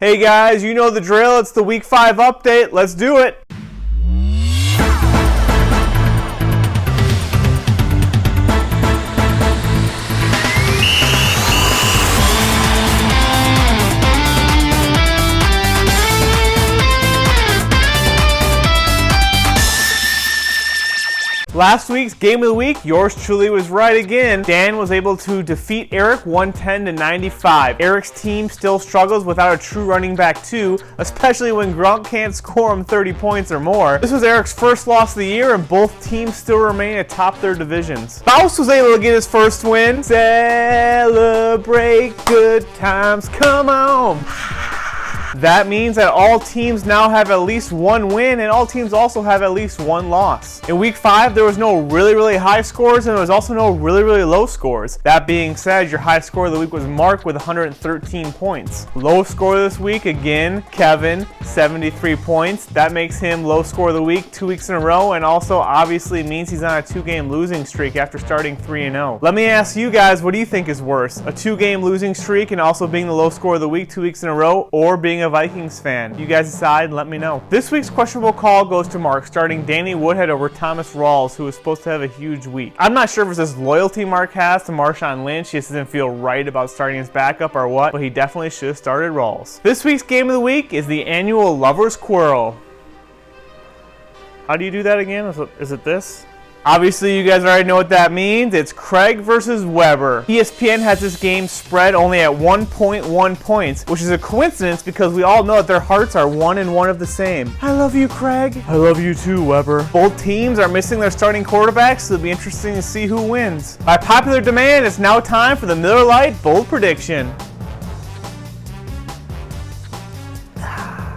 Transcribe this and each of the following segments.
Hey guys, you know the drill. It's the Week 5 update. Let's do it. Last week's Game of the Week, yours truly was right again. Dan was able to defeat Eric 110-95. Eric's team still struggles without a true running back too, especially when Gronk can't score him 30 points or more. This was Eric's first loss of the year, and both teams still remain atop their divisions. Faust was able to get his first win. Celebrate good times, come on! That means that all teams now have at least one win, and all teams also have at least one loss. In Week 5, there was no really high scores, and there was also no really low scores. That being said, your high score of the week was Mark with 113 points. Low score this week, again, Kevin, 73 points. That makes him low score of the week 2 weeks in a row, and also obviously means he's on a 2-game losing streak after starting 3-0. Let me ask you guys, what do you think is worse? A 2-game losing streak and also being the low score of the week 2 weeks in a row, or being a Vikings fan? You guys decide and let me know. This week's questionable call goes to Mark, starting Danny Woodhead over Thomas Rawls, who was supposed to have a huge week. I'm not sure if it's this loyalty Mark has to Marshawn Lynch. He just doesn't feel right about starting his backup or what, but he definitely should have started Rawls. This week's game of the week is the annual Lover's Quarrel. How do you do that again? Is it this? Obviously, you guys already know what that means. It's Craig versus Weber. ESPN has this game spread only at 1.1 points, which is a coincidence because we all know that their hearts are one and one of the same. I love you, Craig. I love you too, Weber. Both teams are missing their starting quarterbacks, so it'll be interesting to see who wins. By popular demand, it's now time for the Miller Lite Bold Prediction.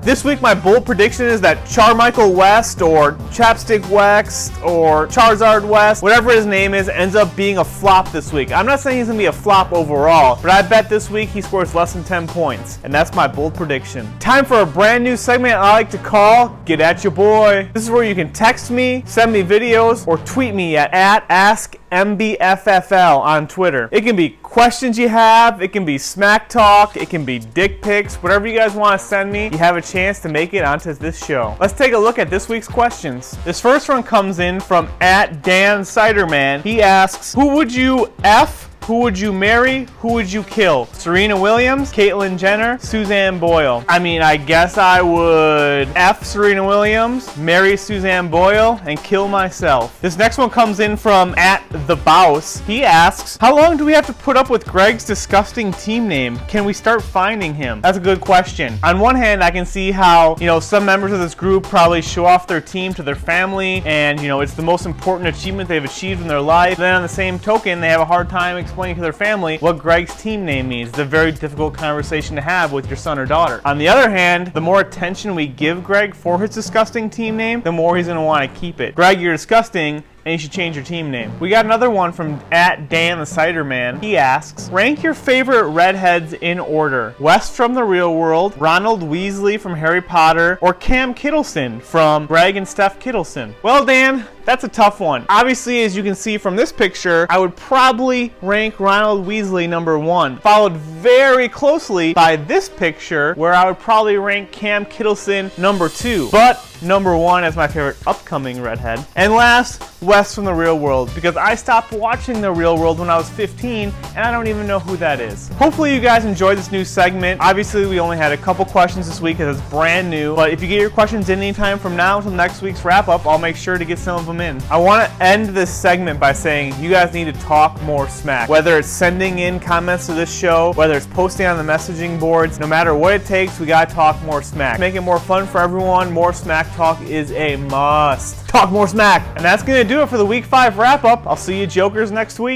This week, my bold prediction is that Charmichael West or Chapstick West or Charizard West, whatever his name is, ends up being a flop this week. I'm not saying he's going to be a flop overall, but I bet this week he scores less than 10 points. And that's my bold prediction. Time for a brand new segment I like to call Get At Ya Boy. This is where you can text me, send me videos, or tweet me at @AskMBFFL on Twitter. It can be questions you have, it can be smack talk, it can be dick pics, whatever you guys want to send me, you have a chance to make it onto this show. Let's take a look at this week's questions. This first one comes in from @DanCiderman. He asks, who would you F? Who would you marry? Who would you kill? Serena Williams, Caitlyn Jenner, Suzanne Boyle. I mean, I guess I would F Serena Williams, marry Suzanne Boyle, and kill myself. This next one comes in from @TheBouse. He asks, how long do we have to put up with Greg's disgusting team name? Can we start finding him? That's a good question. On one hand, I can see how, some members of this group probably show off their team to their family, and, it's the most important achievement they've achieved in their life. Then on the same token, they have a hard time explaining to their family what Greg's team name means. It's a very difficult conversation to have with your son or daughter. On the other hand, the more attention we give Greg for his disgusting team name, the more he's going to want to keep it. Greg, you're disgusting, and you should change your team name. We got another one from @DanTheCiderman. He asks, rank your favorite redheads in order. West from The Real World, Ronald Weasley from Harry Potter, or Cam Kittleson from Greg and Steph Kittleson. Well, Dan, that's a tough one. Obviously, as you can see from this picture, I would probably rank Ronald Weasley number 1, followed very closely by this picture, where I would probably rank Cam Kittleson number 2, but number 1 as my favorite upcoming redhead. And last, West from The Real World, because I stopped watching The Real World when I was 15, and I don't even know who that is. Hopefully you guys enjoyed this new segment. Obviously, we only had a couple questions this week because it's brand new, but if you get your questions in any time from now until next week's wrap-up, I'll make sure to get some of them in. I want to end this segment by saying you guys need to talk more smack. Whether it's sending in comments to this show, whether it's posting on the messaging boards, no matter what it takes, we got to talk more smack. Make it more fun for everyone. More smack talk is a must. Talk more smack. And that's going to do it for the Week 5 wrap-up. I'll see you jokers next week.